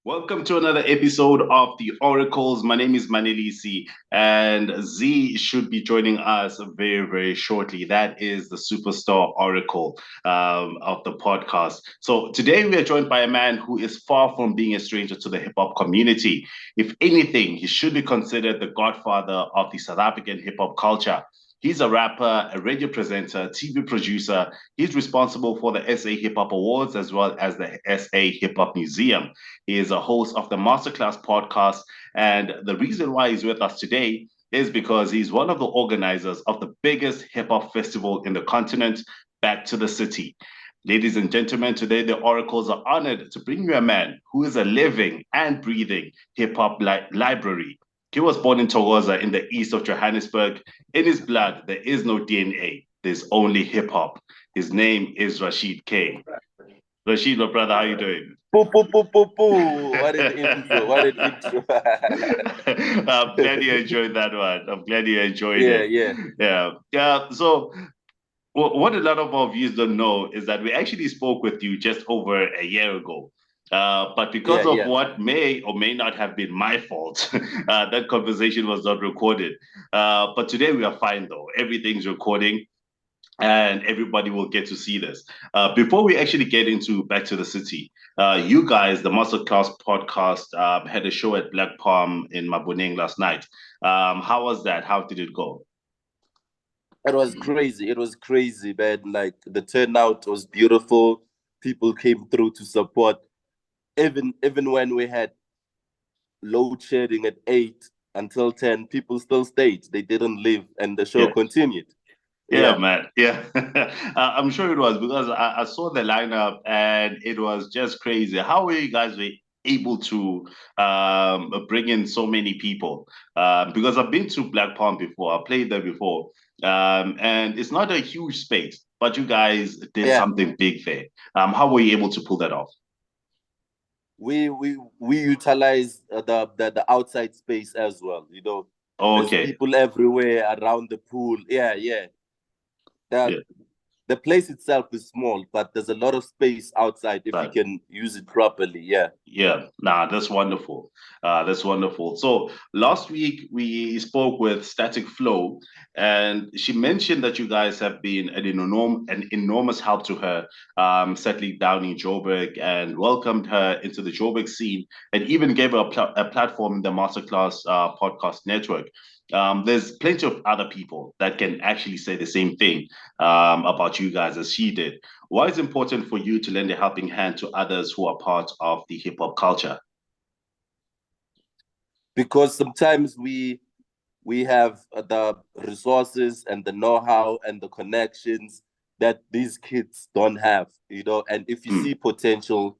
Welcome to another episode of the Oracles. My name is Manelisi, and Z should be joining us very, very shortly. That is the superstar Oracle of the podcast. So today we are joined by a man who is far from being a stranger to the hip hop community. If anything, he should be considered the godfather of the South African hip hop culture. He's a rapper, a radio presenter, TV producer. He's responsible for the SA Hip Hop Awards as well as the SA Hip Hop Museum. He is a host of the MasterClass podcast. And the reason why he's with us today is because he's one of the organizers of the biggest hip hop festival in the continent, Back to the City. Ladies and gentlemen, today the Oracles are honored to bring you a man who is a living and breathing hip hop library. He was born in Togoza in the east of Johannesburg. In his blood, there is no DNA, there's only hip hop. His name is Rashid Kay. Rashid, my brother, how you doing? Poo, poo, poo, poo, poo. What an intro. What an intro. I'm glad you enjoyed that one. I'm glad you enjoyed Yeah, it. yeah. Yeah. Yeah. So, what a lot of our viewers don't know is that we actually spoke with you just over a year ago. But because Yeah, of yeah. what may or may not have been my fault, that conversation was not recorded. But today we are fine, though. Everything's recording and everybody will get to see this. Before we actually get into Back to the City, you guys, the Masterclass podcast, had a show at Black Palm in Maboneng last night. How was that? How did it go? It was crazy. It was crazy, man. Like the turnout was beautiful. People came through to support. Even when we had load shedding at 8 until 10, people still stayed. They didn't leave and the show Yeah, continued. yeah, Yeah. man. Yeah, I'm sure it was because I saw the lineup and it was just crazy. How were you guys able to bring in so many people? Because I've been to Black Palm before, I played there before, and it's not a huge space, but you guys did Yeah. something big there. How were you able to pull that off? We utilize the outside space as well. There's Okay. people everywhere around the pool. Yeah, yeah. Yeah. The the place itself is small, but there's a lot of space outside if you Right. can use it properly. Yeah. Yeah, nah, that's wonderful. That's wonderful. So last week we spoke with Static Flow, and she mentioned that you guys have been an enormous help to her, settling down in Joburg and welcomed her into the Joburg scene, and even gave her a platform in the Masterclass podcast network. There's plenty of other people that can actually say the same thing about you guys as she did. Why is it important for you to lend a helping hand to others who are part of the hip hop culture? Because sometimes we have the resources and the know-how and the connections that these kids don't have. And if you Hmm. see potential,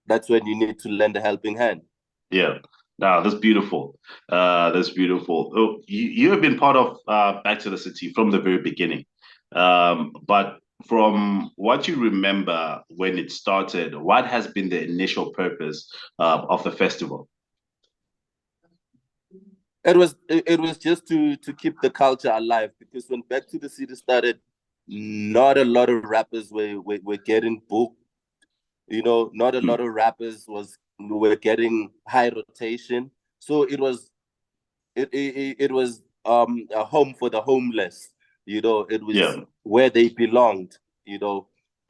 that's when you need to lend a helping hand. Yeah. Now that's beautiful. That's beautiful. Oh, you have been part of Back to the City from the very beginning. But from what you remember when it started, what has been the initial purpose of the festival? It was just to keep the culture alive, because when Back to the City started, not a lot of rappers were getting booked. Not a Hmm. lot of rappers were getting high rotation. So it was a home for the homeless. It was Yeah. where they belonged.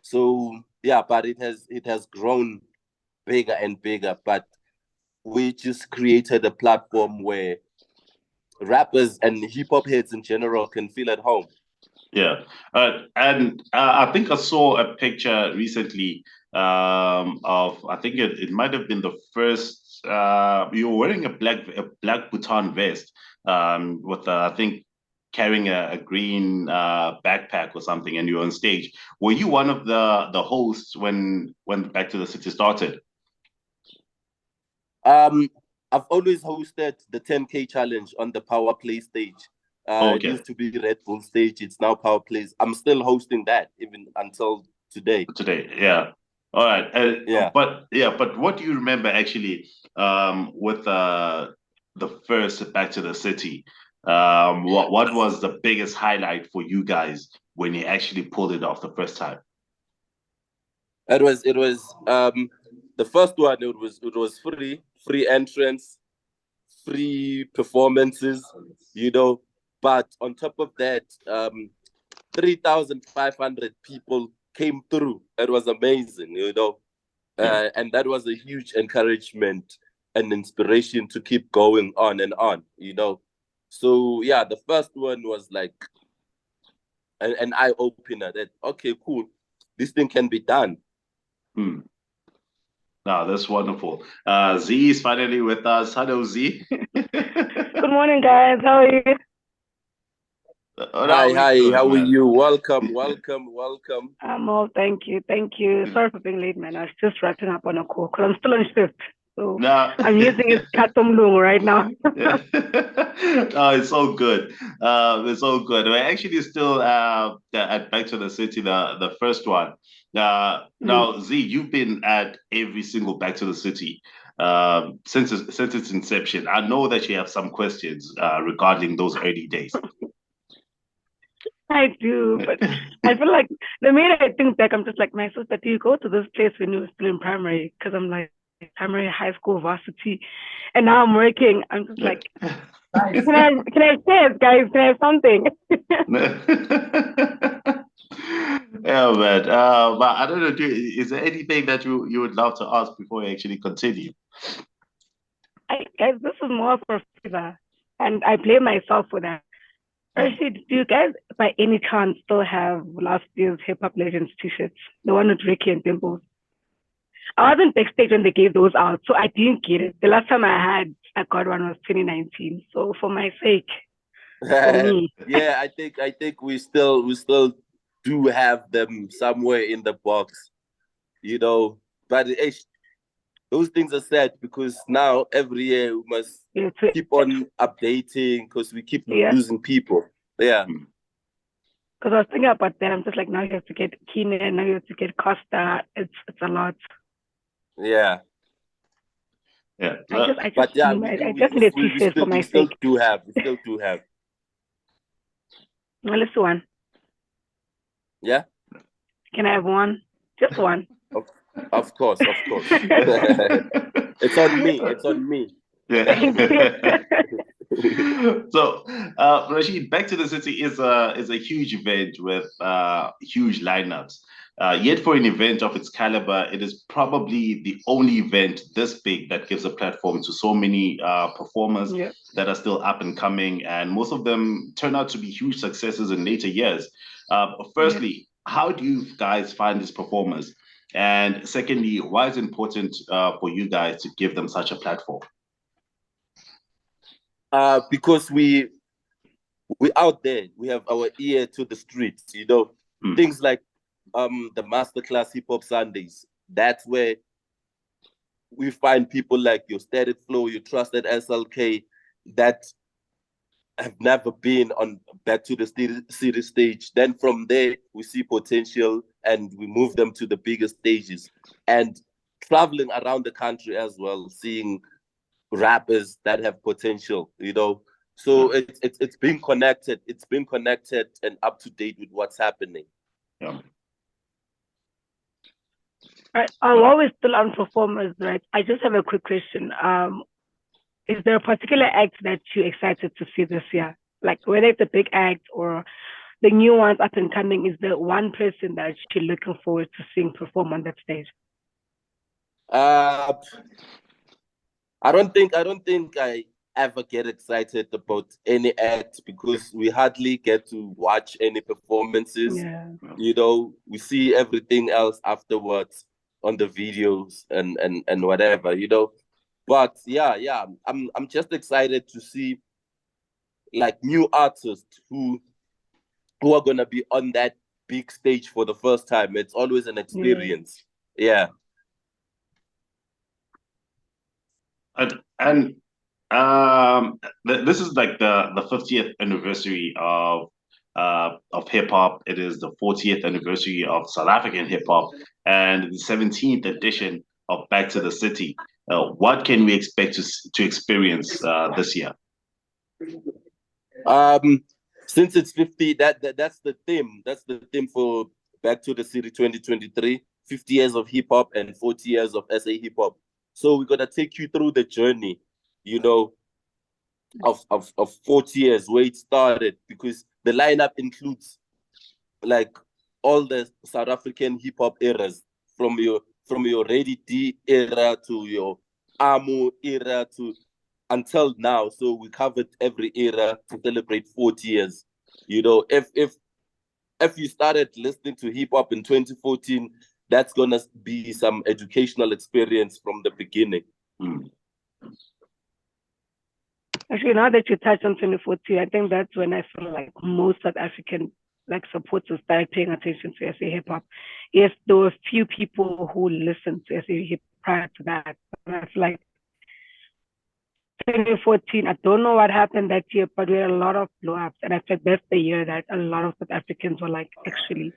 So yeah, but it has grown bigger and bigger. But we just created a platform where rappers and hip hop heads in general can feel at home. Yeah, and I think I saw a picture recently of I think it might have been the first. You were wearing a black Bhutan vest with I think carrying a green backpack or something, and you were on stage. Were you one of the hosts when Back to the City started? Um, I've always hosted the 10K challenge on the Power Play stage. It Okay, used to be Red Bull stage. It's now Power Plays. I'm still hosting that even until today. today, yeah. All right, Yeah. but what do you remember actually with the first Back to the City? What was the biggest highlight for you guys when you actually pulled it off the first time? It was the first one, it was free entrance, free performances, you know. But on top of that, 3,500 people came through. It was amazing, you know. And that was a huge encouragement and inspiration to keep going on and on, you know. So yeah, the first one was like an eye opener that, okay, cool, this thing can be done. No, that's wonderful. Z is finally with us. Hello, Z. Good morning, guys. How are you? Hi. Good, How are man. you? Welcome. I'm all, thank you. Sorry for being late, man. I was just wrapping up on a call because I'm still on shift. So No. I'm using it Katomlung right now. No, it's all good. It's all good. We're actually still at Back to the City, the first one. Now, Z, you've been at every single Back to the City since its inception. I know that you have some questions regarding those early days. I do, but I feel like the minute I think back, I'm just like, my sister, do you go to this place when you were still in primary? Because I'm like, primary, high school, varsity, and now I'm working. I'm just like, can I say it, guys? Can I have something? Yeah, man. But I don't know. Is there anything that you would love to ask before we actually continue? Guys, this is more for favor, and I blame myself for that. Rashid, do you guys by any chance still have last year's Hip Hop Legends t-shirts? The one with Ricky and Dimples? I wasn't backstage when they gave those out, so I didn't get it. The last time I got one was 2019. So for my sake, for me. Yeah, I think we still do have them somewhere in the box, you know. But those things are sad because now every year we must keep on updating because we keep losing people. Yeah. Because I was thinking about that. I'm just like, now you have to get Keenan, now you have to get Costa. It's a lot. Yeah. Yeah. I just need a t-shirt for my sake. We still do have. Well, let's do one. Yeah. Can I have one? Just one. Of course. It's on me. Yeah. So, Rashid, Back to the City is a huge event with huge lineups. Yet, for an event of its caliber, it is probably the only event this big that gives a platform to so many performers that are still up and coming, and most of them turn out to be huge successes in later years. Firstly, how do you guys find these performers? And secondly, why is it important for you guys to give them such a platform? Because we out there, we have our ear to the streets, you know. Things like the MasterClass Hip Hop Sundays. That's where we find people like your Static Flow, your trusted SLK that have never been on Back to the City stage. Then from there, we see potential and we move them to the bigger stages. And traveling around the country as well, seeing rappers that have potential, you know. So it's being connected. It's been connected and up to date with what's happening. Yeah. I'm always still on performers, right? I just have a quick question. Is there a particular act that you're excited to see this year? Like whether it's a big act or the new ones up and coming, is there one person that you're looking forward to seeing perform on that stage? I don't think I ever get excited about any act because we hardly get to watch any performances. Yeah. You know, we see everything else afterwards on the videos and whatever, you know. But yeah, I'm just excited to see like new artists who are gonna be on that big stage for the first time. It's always an experience. Yeah. And this is like the 50th anniversary of hip hop. It is the 40th anniversary of South African hip hop, and the 17th edition of Back to the City. What can we expect to experience this year? Since it's 50, that's the theme. That's the theme for Back to the City 2023. 50 years of hip hop and 40 years of SA hip hop. So we're gonna take you through the journey, you know, of 40 years where it started, because the lineup includes like all the South African hip hop eras, from your Ready D era to your Amu era to until now. So we covered every era to celebrate 40 years. You know, if you started listening to hip hop in 2014, that's gonna be some educational experience from the beginning. Actually, now that you touched on 2014, I think that's when I feel like most South African like supporters started paying attention to SA hip hop. Yes, there were a few people who listened to SA hip hop prior to that. But I feel like 2014, I don't know what happened that year, but we had a lot of blow-ups. And I think that's the year that a lot of South Africans were like, actually,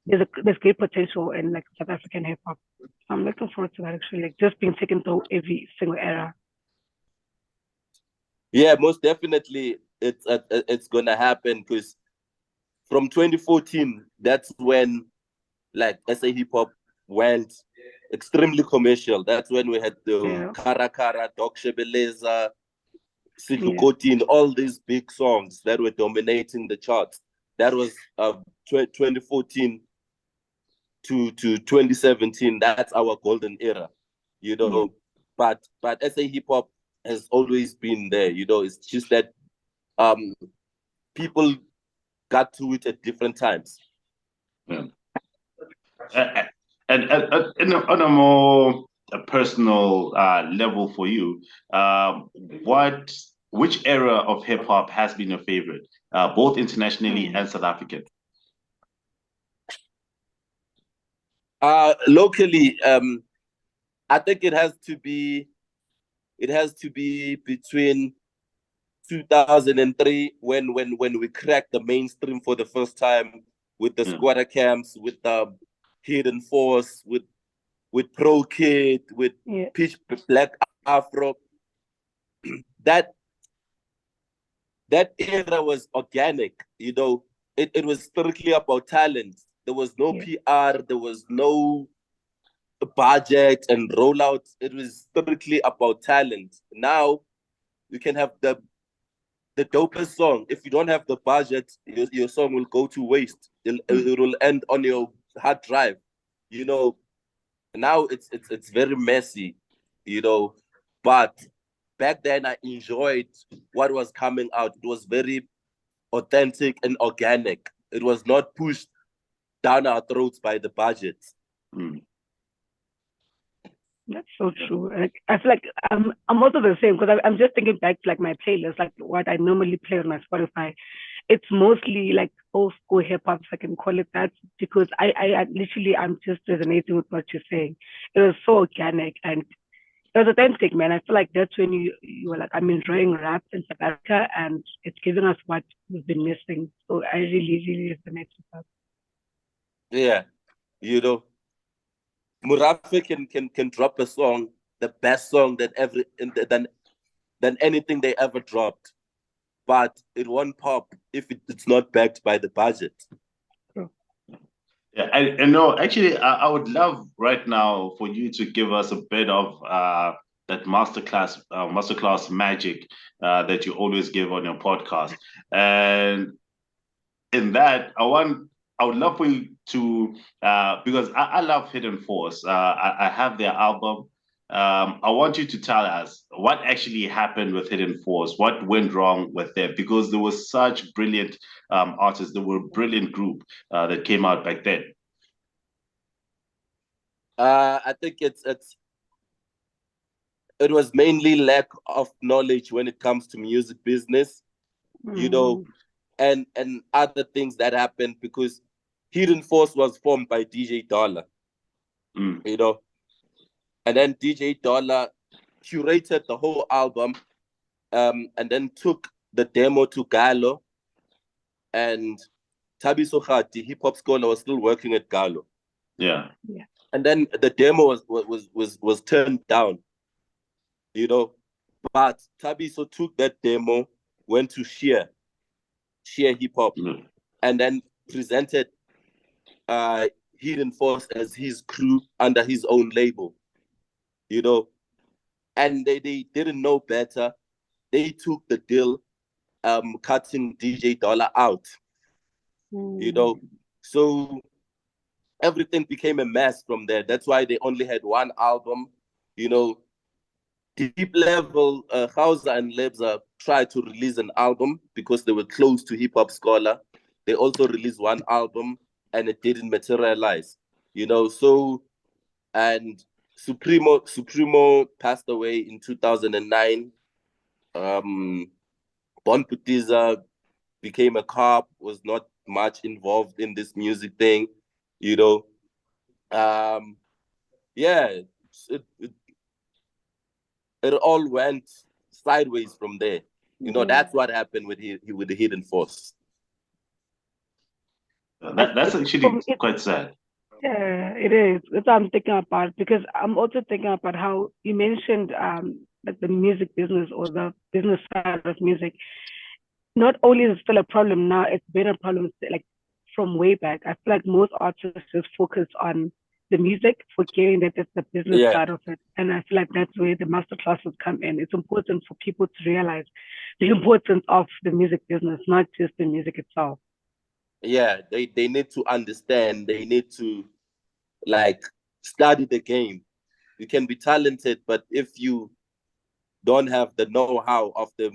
there's great potential in like South African hip hop. I'm looking forward to that, actually, like just being taken through every single era. Yeah, most definitely it's gonna happen, because from 2014, that's when like SA hip hop went extremely commercial. That's when we had the Kara Kara, Dok Shebeleza, Sidlukotin, all these big songs that were dominating the charts. That was 2014 to 2017. That's our golden era, you know. But SA hip hop has always been there, you know. It's just that people got to it at different times. Yeah. And on a more personal level for you, which era of hip hop has been your favorite, both internationally and South African? Locally, I think it has to be between 2003, when we cracked the mainstream for the first time with the squatter camps, with the Hidden Force, with Pro Kid, with Pitch Black Afro. that era was organic, you know. It was strictly about talent. There was no PR, there was no budget and rollouts. It was strictly about talent. Now you can have the dopest song. If you don't have the budget, your song will go to waste. It will end on your hard drive. You know, now it's very messy, you know. But back then I enjoyed what was coming out. It was very authentic and organic. It was not pushed down our throats by the budget. That's so true. Like, I feel like I'm also the same, because I'm just thinking back to like my playlist, like what I normally play on my Spotify. It's mostly like old school hip hop, if I can call it that, because I literally, I'm just resonating with what you're saying. It was so organic and it was authentic, man. I feel like that's when you were like, I'm enjoying rap in South Africa and it's giving us what we've been missing. So I really resonate with that. Yeah, you know, Murafe can drop a song, the best song than anything they ever dropped, but it won't pop if it's not backed by the budget. Yeah, I know. Actually, I would love right now for you to give us a bit of that masterclass magic that you always give on your podcast. And in that, I would love for you to because I love Hidden Force. I have their album. I want you to tell us what actually happened with Hidden Force, what went wrong with them, because there was such brilliant artists. They were a brilliant group that came out back then. I think it was mainly lack of knowledge when it comes to music business, you know, and other things that happened, because Hidden Force was formed by DJ Dollar, you know, and then DJ Dollar curated the whole album, and then took the demo to Gallo, and Thabiso Kgati, hip hop scholar, was still working at Gallo. Yeah. And then the demo was turned down, you know, but Thabiso took that demo, went to Sheer Hip Hop, and then presented Hidden Force as his crew under his own label, you know, and they didn't know better. They took the deal, cutting DJ Dollar out, you know. So everything became a mess from there. That's why they only had one album, you know. Deep Level, Hauser and Lebza tried to release an album because they were close to Hip Hop Scholar. They also released one album and it didn't materialize, you know. So, and Supremo passed away in 2009. Bon Putiza became a cop, was not much involved in this music thing, you know. Yeah, it all went sideways from there. You know, that's what happened with the Hidden Force. That's actually quite sad. Yeah, it is. That's what I'm thinking about, because I'm also thinking about how you mentioned like the music business or the business side of music. Not only is it still a problem now, it's been a problem like from way back. I feel like most artists just focus on the music, forgetting that it's the business side of it. And I feel like that's where the masterclasses come in. It's important for people to realize the importance of the music business, not just the music itself. Yeah, they need to understand. They need to like study the game. You can be talented, but if you don't have the know-how of the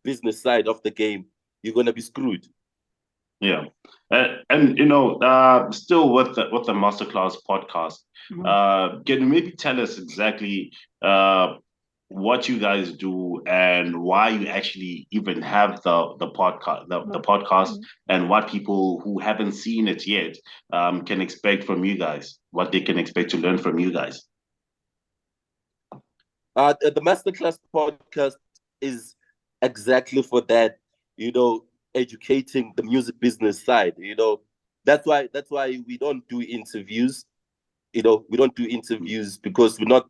business side of the game, you're gonna be screwed. Yeah, and you know, still with the Masterclass podcast, can you maybe tell us exactly what you guys do and why you actually even have the podcast, the podcast, and what people who haven't seen it yet can expect from you guys, what they can expect to learn from you guys? The Masterclass podcast is exactly for that, you know, educating the music business side. You know, that's why we don't do interviews. You know, we don't do interviews because we're not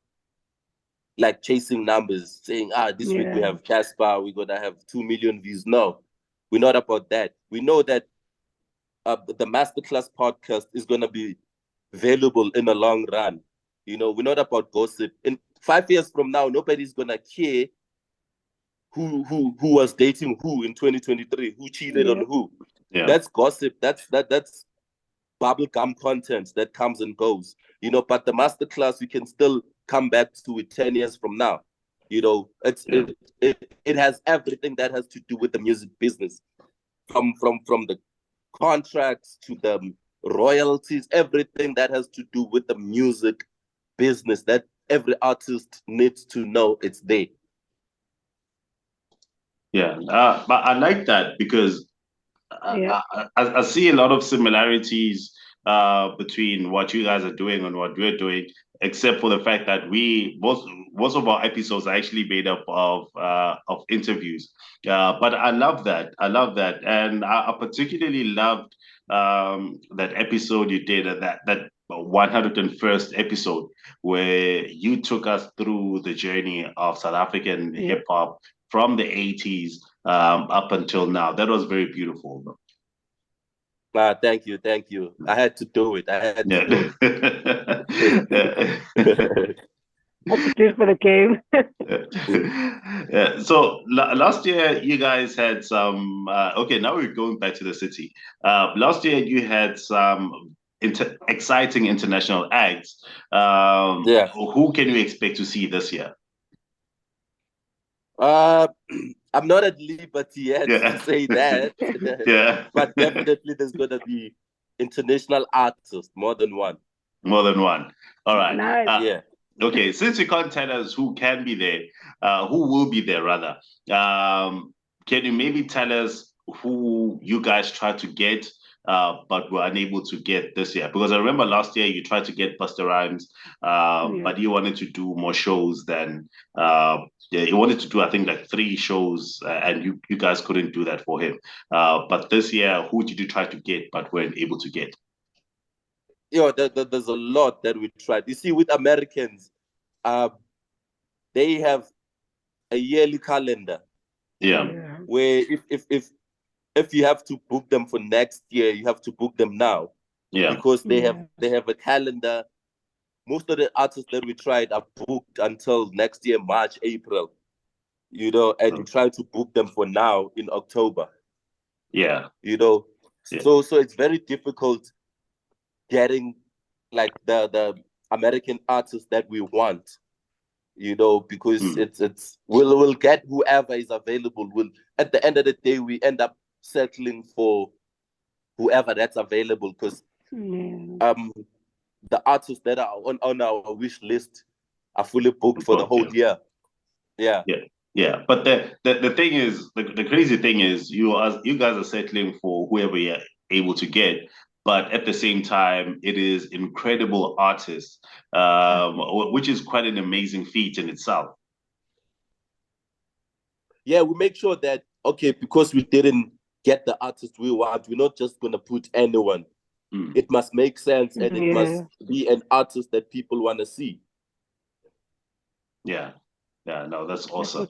like chasing numbers, saying, this week we have Casper, we're gonna have 2 million views. No, we're not about that. We know that the Masterclass podcast is gonna be valuable in the long run. You know, we're not about gossip. In 5 years from now, nobody's gonna care who was dating who in 2023, who cheated on who. Yeah. That's gossip. That's bubblegum content that comes and goes. You know, but the masterclass, we can still come back to it 10 years from now. You know, it has everything that has to do with the music business, from the contracts to the royalties, everything that has to do with the music business that every artist needs to know. It's there. Yeah, but I like that because I see a lot of similarities between what you guys are doing and what we're doing, except for the fact that most of our episodes are actually made up of interviews. But I love that. I love that, and I particularly loved that episode you did, that 101st episode where you took us through the journey of South African hip hop from the 80s up until now. That was very beautiful. Thank you. I had to do it. That's it for the game. So last year you guys had some. Okay, now we're going back to the city. Last year you had some exciting international acts. Who can we expect to see this year? I'm not at liberty yet to say that. But definitely there's gonna be international artists, more than one. More than one. All right. Nice. Okay, since you can't tell us who can be there, who will be there rather, can you maybe tell us who you guys tried to get but were unable to get this year? Because I remember last year you tried to get Busta Rhymes, but you wanted to do more shows than you wanted to do, I think, like 3 shows, and you guys couldn't do that for him. But this year, who did you try to get but weren't able to get? There's a lot that we tried. You see, with Americans, they have a yearly calendar. Where if you have to book them for next year, you have to book them now. Yeah. because they have a calendar. Most of the artists that we tried are booked until next year, March, April. And we try to book them for now in October. Yeah. So it's very difficult getting like the American artists that we want. Because we'll get whoever is available. At the end of the day, we end up settling for whoever that's available, because the artists that are on our wish list are fully booked for the whole year. Yeah. Yeah. But the thing is, the crazy thing is, you guys are settling for whoever you're able to get. But at the same time, it is incredible artists, which is quite an amazing feat in itself. Yeah, we make sure that, okay, because we didn't get the artist we want, we're not just going to put anyone. It must make sense, and it must be an artist that people want to see. Yeah. No, that's awesome.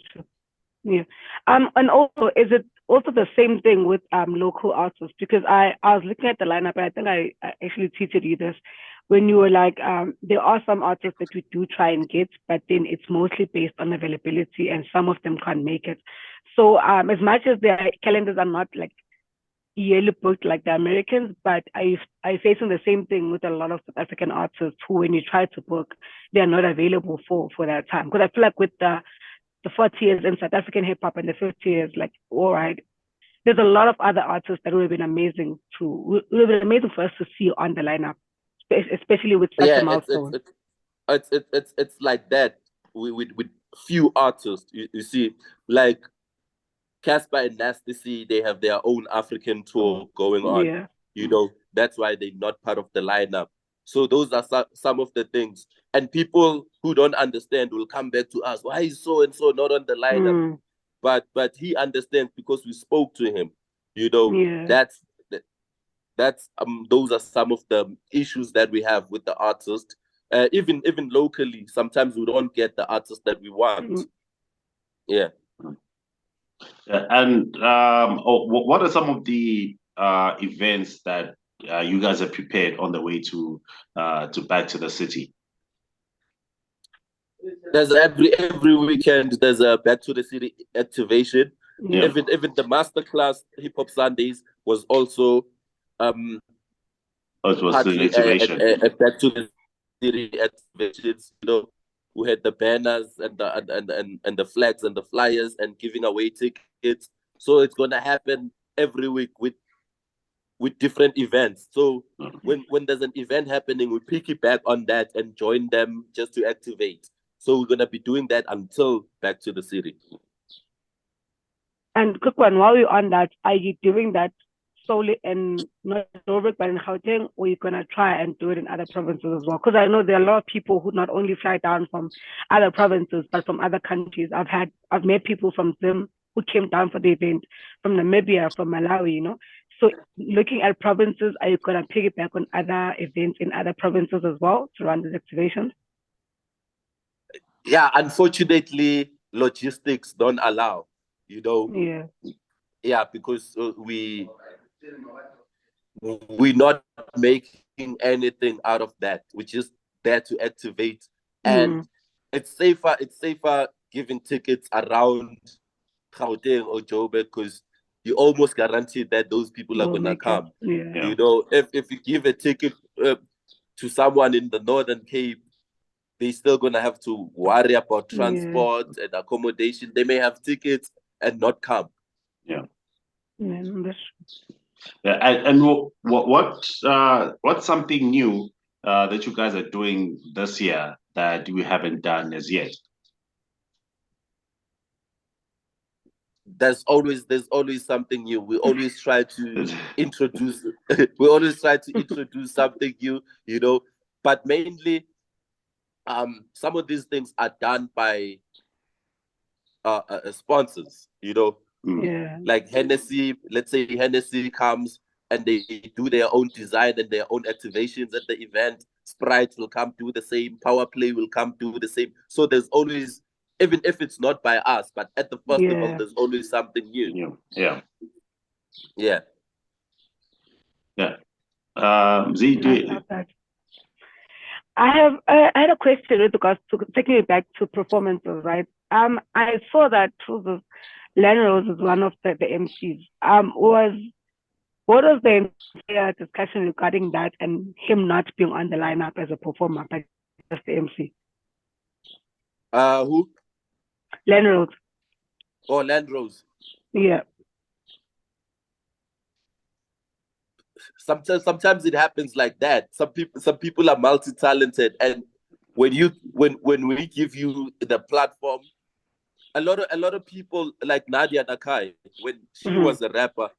Yeah. And also, is it also the same thing with local artists? Because I was looking at the lineup, and I think I actually tweeted you this when you were like, there are some artists that we do try and get, but then it's mostly based on availability, and some of them can't make it. So as much as their calendars are not like yearly booked like the Americans, but I facing the same thing with a lot of South African artists who, when you try to book, they are not available for that time. Because I feel like with the 40 years in South African hip hop and the 50 years, like, all right, there's a lot of other artists that would have been amazing would have been amazing for us to see on the lineup, especially with such a milestone. It's like that with few artists. You see, like Casper and Nasty C, they have their own African tour going on. Yeah. That's why they're not part of the lineup. So those are some of the things. And people who don't understand will come back to us. Why is so and so not on the lineup? But he understands because we spoke to him. That's those are some of the issues that we have with the artist. Even locally, sometimes we don't get the artist that we want. Yeah. And what are some of the events that you guys have prepared on the way to back to the city? There's every weekend there's a back to the city activation. Yeah. Even the MasterClass Hip Hop Sundays was also it was the activation. a back to the city activations. We had the banners and the flags and the flyers and giving away tickets. So it's gonna happen every week with different events. So when there's an event happening, we piggyback on that and join them just to activate. So we're gonna be doing that until back to the city. And quick one, while you're on that, are you doing that solely in not Joburg but in Gauteng, or you're gonna try and do it in other provinces as well? Because I know there are a lot of people who not only fly down from other provinces but from other countries. I've met people from them who came down for the event from Namibia, from Malawi. So looking at provinces, are you gonna piggyback on other events in other provinces as well to run these activations? Yeah, unfortunately, logistics don't allow. Yeah, because we're not making anything out of that. We're just there to activate, and it's safer giving tickets around Gauteng or Joburg, because you almost guarantee that those people are gonna come. Yeah. If you give a ticket to someone in the Northern Cape, they're still gonna have to worry about transport and accommodation. They may have tickets and not come. Yeah. Yeah. And what's something new that you guys are doing this year that we haven't done as yet? There's always something new. We always try to introduce we always try to introduce something new, but mainly some of these things are done by sponsors, Yeah. like Hennessy. Let's say Hennessy comes and they do their own design and their own activations at the event. Sprite will come do the same, Power Play will come do the same. So there's always, even if it's not by us, but at the festival, there's always something new. Yeah. Yeah. Yeah. Z, I love that. I had a question with regards to taking it back to performances, right? I saw that Lennon Rose is one of the MCs. What was the entire discussion regarding that and him not being on the lineup as a performer, but just the MC? Who? Lennon Rose. Oh, Land Rose. Yeah. Sometimes it happens like that. Some people are multi-talented, and when we give you the platform, a lot of people like Nadia Nakai, when she was a rapper,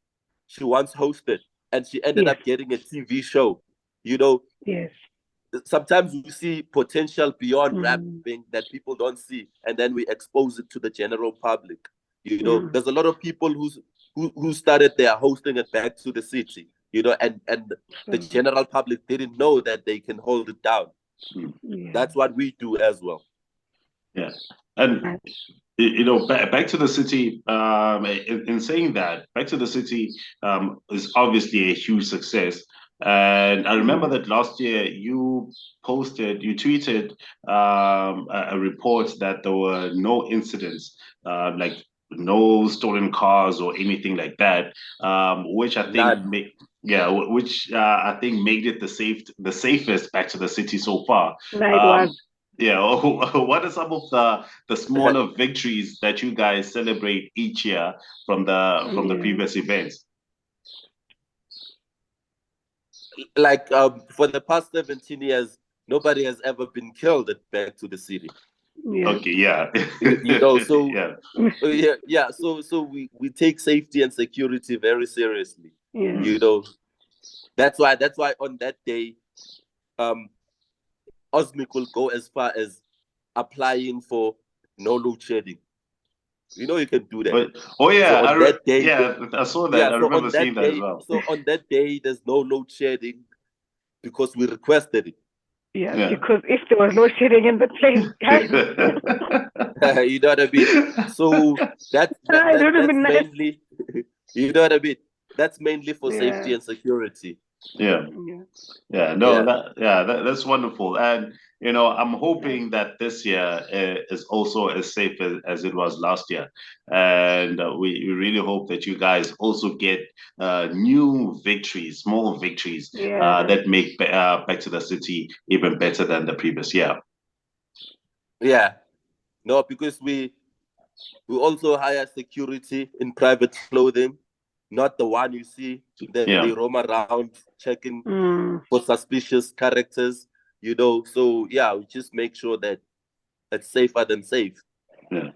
she once hosted and she ended up getting a TV show. You know, yes. Sometimes we see potential beyond rapping that people don't see, and then we expose it to the general public. You know, there's a lot of people who started their hosting it back to the city. You know, and the general public didn't know that they can hold it down. That's what we do as well. Yeah, and you know, back to the city. In saying that, back to the city is obviously a huge success. And I remember that last year you tweeted a report that there were no incidents, like no stolen cars or anything like that, which I think which I think made it the safest back to the city so far. Yeah, what are some of the smaller victories that you guys celebrate each year from the previous events? Like for the past 17 years, nobody has ever been killed at back to the city. Okay, yeah. You know, so so we take safety and security very seriously. You know, that's why on that day, Osmic will go as far as applying for no load shedding. You know, you can do that. Oh yeah, so on that day, I saw that. I remember seeing that as well. So on that day, there's no load shedding because we requested it. Yeah, because if there was no shedding in the place, you know what I mean. So that's mainly, you know what I mean. That's mainly for safety and security. That's wonderful. And you know, I'm hoping that this year is also as safe as it was last year, and we really hope that you guys also get new victories, small victories that make back to the city even better than the previous year. Yeah, no, because we also hire security in private clothing, not the one you see that they roam around checking for suspicious characters, you know. So yeah, we just make sure that it's safer than safe. Yeah,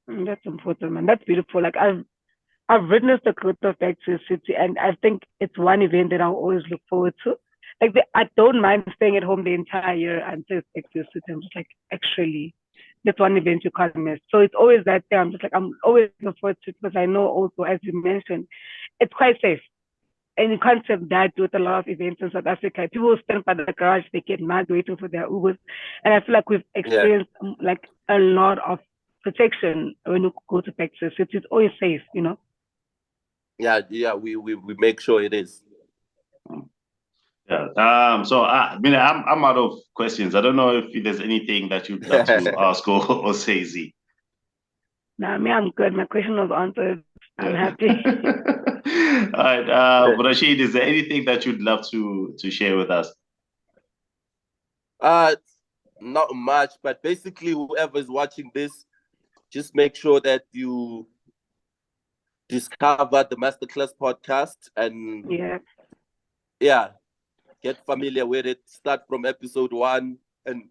that's important, man. That's beautiful. Like I've witnessed the growth of back to the city, and I think it's one event that I'll always look forward to. Like I don't mind staying at home the entire year until it's back to the city. I'm just like, actually, that's one event you can't miss. So it's always that thing. I'm just like, I'm always looking forward to it because I know also, as you mentioned, it's quite safe. And you can't have that with a lot of events in South Africa. People stand by the garage, they get mad waiting for their Ubers. And I feel like we've experienced like a lot of protection when you go to Texas. It's always safe, you know? Yeah, we make sure it is. Yeah. So I mean, I'm out of questions. I don't know if there's anything that you'd love to ask or say, Z. Nah, me, I'm good. My question was answered. I'm happy. All right. Rashid, is there anything that you'd love to share with us? Not much, but basically, whoever is watching this, just make sure that you discover the MasterClass podcast and get familiar with it. Start from episode 1, and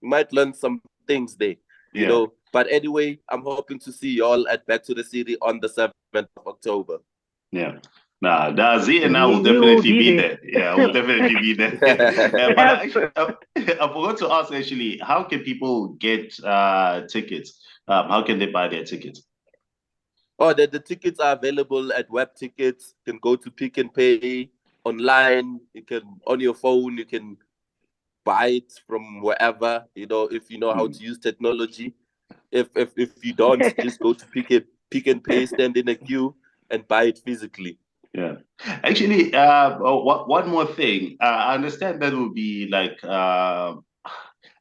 you might learn some things there. You know. But anyway, I'm hoping to see you all at Back to the City on the 7th of October. Yeah. Nah, Z and I will definitely be there. Yeah, we'll definitely be there. But actually, I forgot to ask, actually, how can people get tickets? How can they buy their tickets? Oh, the tickets are available at Web Tickets. You can go to Pick and Pay online. You can, on your phone, you can buy it from wherever, you know, if you know how to use technology. If you don't, just go to Pick and Pay, stand in a queue and buy it physically. Yeah. Actually, one more thing. I understand that will be like,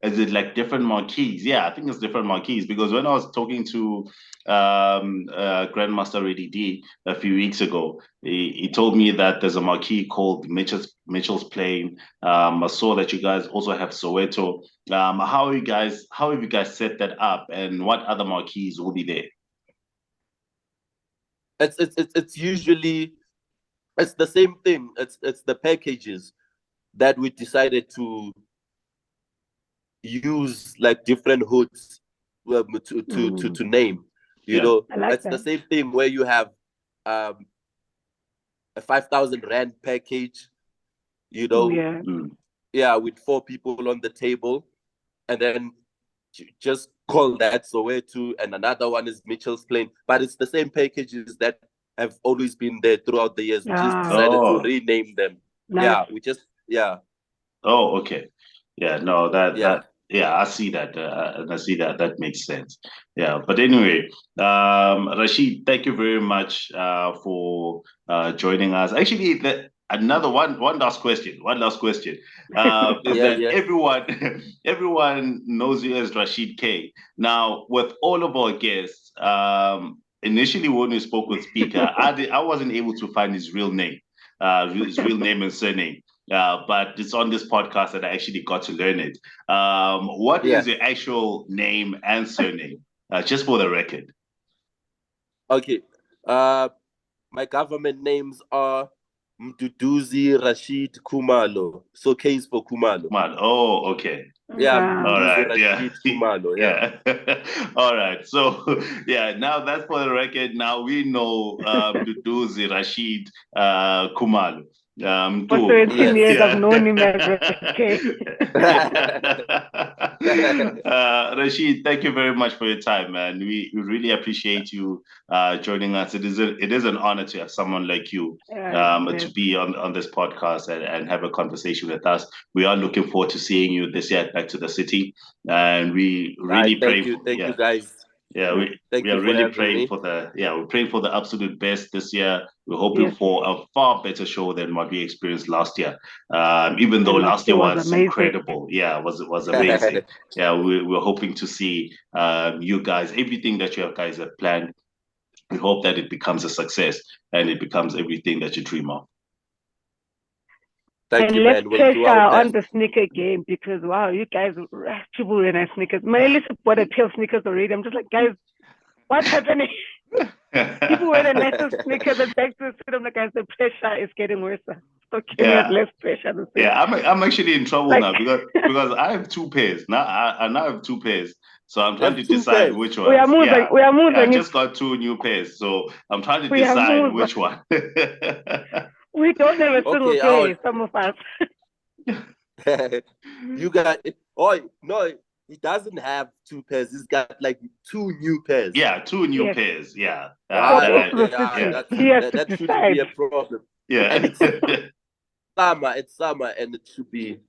is it like different marquees? Yeah, I think it's different marquees because when I was talking to Grandmaster Reddy D a few weeks ago, he told me that there's a marquee called Mitchell's Plain. I saw that you guys also have Soweto. How have you guys set that up, and what other marquees will be there? It's usually it's the same thing. It's the packages that we decided to use like different hoods to name. You Yeah. know, I like it's the that. same thing where you have a 5,000 rand package. You Oh know, yeah. Mm. yeah, with 4 people on the table, and then just call that Soweto, and another one is Mitchell's Plain. But it's the same packages that have always been there throughout the years. We just Ah, decided to Oh. rename them. nice. Yeah, we just yeah Oh, okay. Yeah, no, yeah. yeah, I see that, and I see that. That makes sense. Yeah, but anyway, Rashid, thank you very much for joining us. Actually, another one last question. One last question. Is Yeah, that yeah. everyone knows you as Rashid K. Now, with all of our guests, initially when we spoke with Speaker, I wasn't able to find his real name and surname. But it's on this podcast that I actually got to learn it. What Yeah. is your actual name and surname? Just for the record. Okay. Uh, my government names are Mduduzi Rashid Kumalo. So K is for Kumalo. Man, oh, okay. Yeah, Wow. All Mduduzi right, yeah, Rashid Kumalo. Yeah. yeah. All right. So, yeah. Now that's for the record. Now we know Duduzi Rashid Kumal. For Too. 17 Yes. years, I've Yeah. known him as okay. Rashid, thank you very much for your time, man. We really appreciate you joining us. It is an honor to have someone like you Yeah, to be on this podcast and have a conversation with us. We are looking forward to seeing you this year back to the city, and we I really pray for thank you guys. yeah, we Thank you are for really having praying me. for we're praying for the absolute best this year. We're hoping yes. for a far better show than what we experienced last year. Even though And last last year year was was amazing. incredible. Yeah, it was amazing. Yeah, we're hoping to see you guys, everything that you guys have planned. We hope that it becomes a success and it becomes everything that you dream of. Thank And you, less man. We'll do pressure our on best. the sneaker game because wow, you guys rush people with nice sneakers. My Elisa bought a pair of sneakers already. I'm just like, guys, what's happening? People wear the nicest sneakers and back to the street. I'm like, guys, the pressure is getting worse. So can we have Yeah. less pressure this year? Yeah, I'm actually in trouble Like now because I have two pairs now. I now have two pairs, so I'm You trying have to two decide pairs. which we are ones. moving. Yeah, We are yeah, I moving. just got two new pairs, so I'm trying to We are decide moving. which one. We don't have a single Okay, pair. Some of us. you got it. Oh no, he doesn't have two pairs. He's got like two new pairs. Yeah, two new Yes. pairs. Yeah, So that goes I, to the Okay, city. yeah, He has to that shouldn't be decide. a problem. yeah, And it's summer. It's summer, and it should be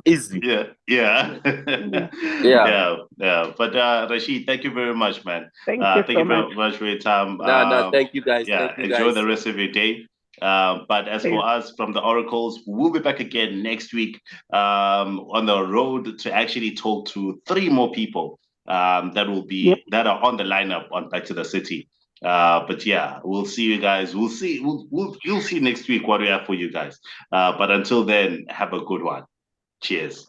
easy. yeah, yeah, Yeah. Yeah. yeah. But Rashid, thank you very much, man. Thank you Thank so you much. very much for your time. No. Thank you guys. Yeah, Thank you enjoy guys. the rest of your day. But as Please. for us from the Oracles, we'll be back again next week on the road to actually talk to three more people Yep. that are on the lineup on Back to the City. But yeah, we'll see you guys. You'll see next week what we have for you guys. But until then, have a good one. Cheers.